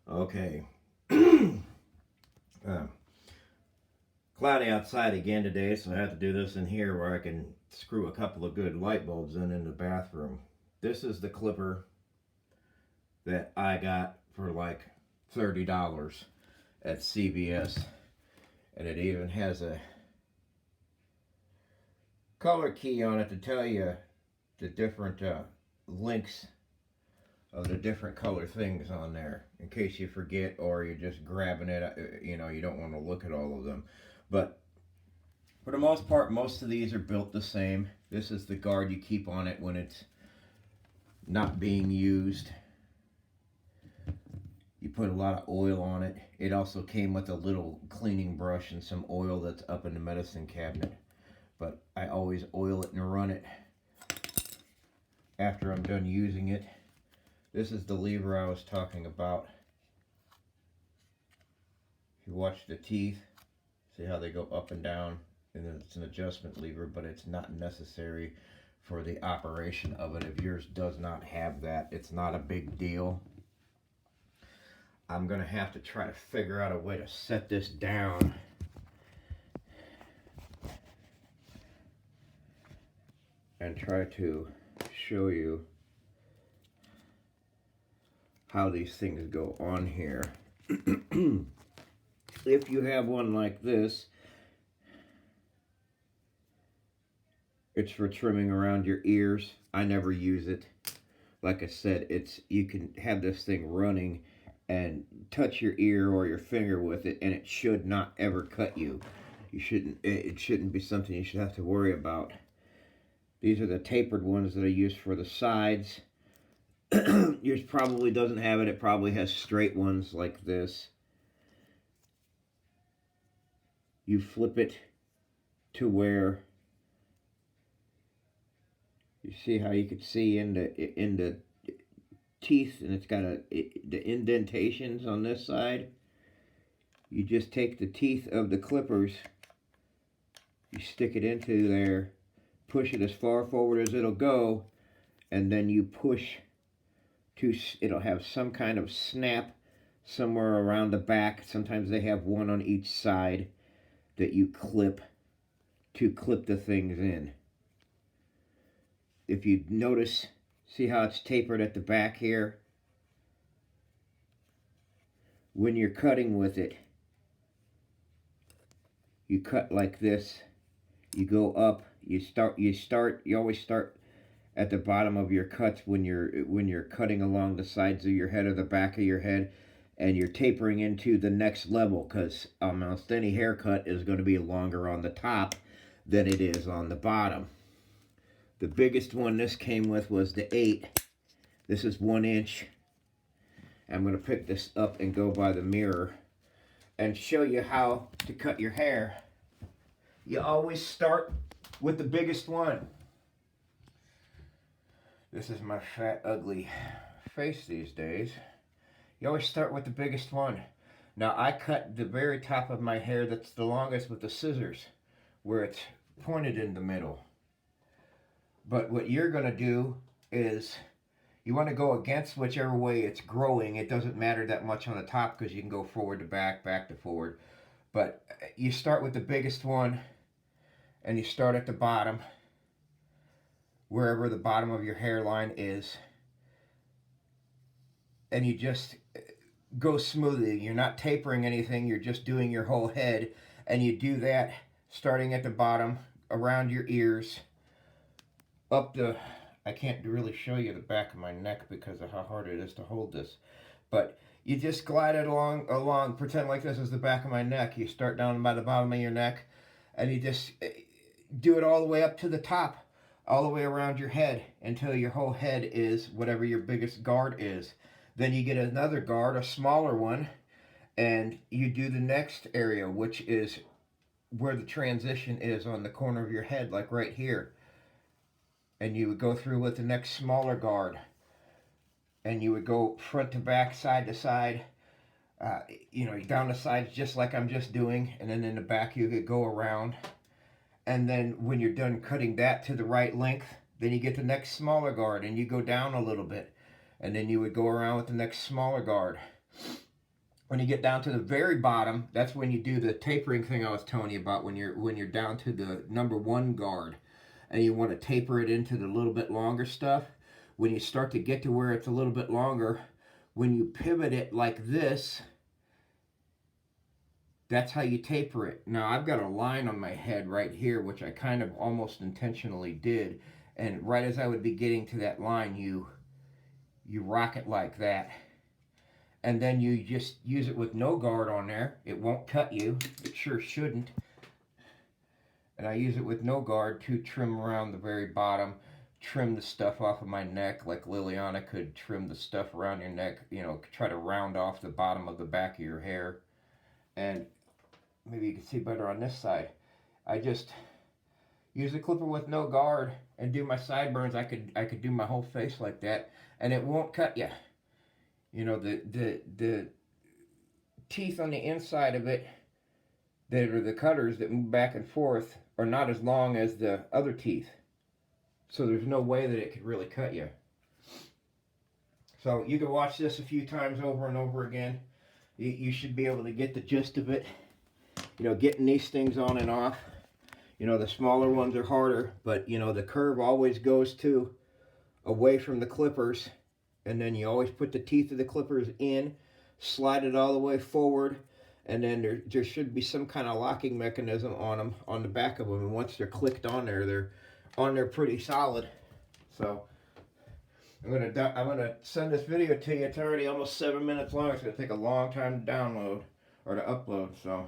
Okay. uh, Cloudy outside again today, so I have to do this in here where I can screw a couple of good light bulbs in the bathroom. This is the clipper that I got for like $30 at CVS, and it even has a color key on it to tell you the different links of the different color things on there in case you forget or you're just grabbing it, you don't want to look at all of them. But for the most part, most of these are built the same. This is the guard you keep on it when it's not being used. You put a lot of oil on it. It also came with a little cleaning brush and some oil that's up in the medicine cabinet. But I always oil it and run it after I'm done using it. This is the lever I was talking about. If you watch the teeth, see how they go up and down, and then it's an adjustment lever, but it's not necessary for the operation of it. If yours does not have that, it's not a big deal. I'm gonna have to try to figure out a way to set this down. And try to show you how these things go on here. If you have one like this, it's for trimming around your ears. I never use it. Like I said, you can have this thing running and touch your ear or your finger with it, and it should not ever cut you. It shouldn't be something you should have to worry about. These are the tapered ones that I use for the sides. Yours probably doesn't have it. It probably has straight ones like this. You flip it to where you see how you could see in the teeth, and it's got the indentations on this side. You just take the teeth of the clippers, you stick it into there, push it as far forward as it'll go, and then you push it'll have some kind of snap somewhere around the back. Sometimes they have one on each side that you clip to clip the things in. If you notice, see how it's tapered at the back here? When you're cutting with it, you cut like this. You go up, you always start at the bottom of your cuts when you're cutting along the sides of your head or the back of your head, and you're tapering into the next level, because almost any haircut is going to be longer on the top than it is on the bottom. The biggest one this came with was the 8. This is 1 inch. I'm going to pick this up and go by the mirror and show you how to cut your hair. You always start with the biggest one. This is my fat, ugly face these days. You always start with the biggest one. Now, I cut the very top of my hair that's the longest with the scissors, where it's pointed in the middle. But what you're going to do is you want to go against whichever way it's growing. It doesn't matter that much on the top because you can go forward to back, back to forward. But you start with the biggest one, and you start at the bottom, wherever the bottom of your hairline is, and you just go smoothly. You're not tapering anything, you're just doing your whole head, and you do that starting at the bottom, around your ears, up I can't really show you the back of my neck because of how hard it is to hold this, but you just glide it along, pretend like this is the back of my neck. You start down by the bottom of your neck, and you just do it all the way up to the top, all the way around your head until your whole head is whatever your biggest guard is. Then you get another guard, a smaller one, and you do the next area, which is where the transition is on the corner of your head, like right here. And you would go through with the next smaller guard, and you would go front to back, side to side, down the sides just like I'm just doing, and then in the back you could go around. And then when you're done cutting that to the right length, then you get the next smaller guard, and you go down a little bit, and then you would go around with the next smaller guard. When you get down to the very bottom, that's when you do the tapering thing I was telling you about, when you're down to the number 1 guard and you want to taper it into the little bit longer stuff. When you start to get to where it's a little bit longer, when you pivot it like this, that's how you taper it. Now I've got a line on my head right here, which I kind of almost intentionally did, and right as I would be getting to that line, you rock it like that, and then you just use it with no guard on there. It won't cut you. It sure shouldn't. And I use it with no guard to trim around the very bottom, trim the stuff off of my neck like Liliana could trim the stuff around your neck, you know, try to round off the bottom of the back of your hair. And maybe you can see better on this side. I just use a clipper with no guard and do my sideburns. I could do my whole face like that, and it won't cut you. You know, the teeth on the inside of it that are the cutters that move back and forth are not as long as the other teeth. So there's no way that it could really cut you. So you can watch this a few times over and over again. You should be able to get the gist of it. You know, getting these things on and off. You know, the smaller ones are harder, but you know, the curve always goes to away from the clippers, and then you always put the teeth of the clippers in, slide it all the way forward, and then there should be some kind of locking mechanism on them, on the back of them, and once they're clicked on there, they're on there pretty solid. So I'm gonna send this video to you. It's already almost 7 minutes long. It's gonna take a long time to download or to upload. So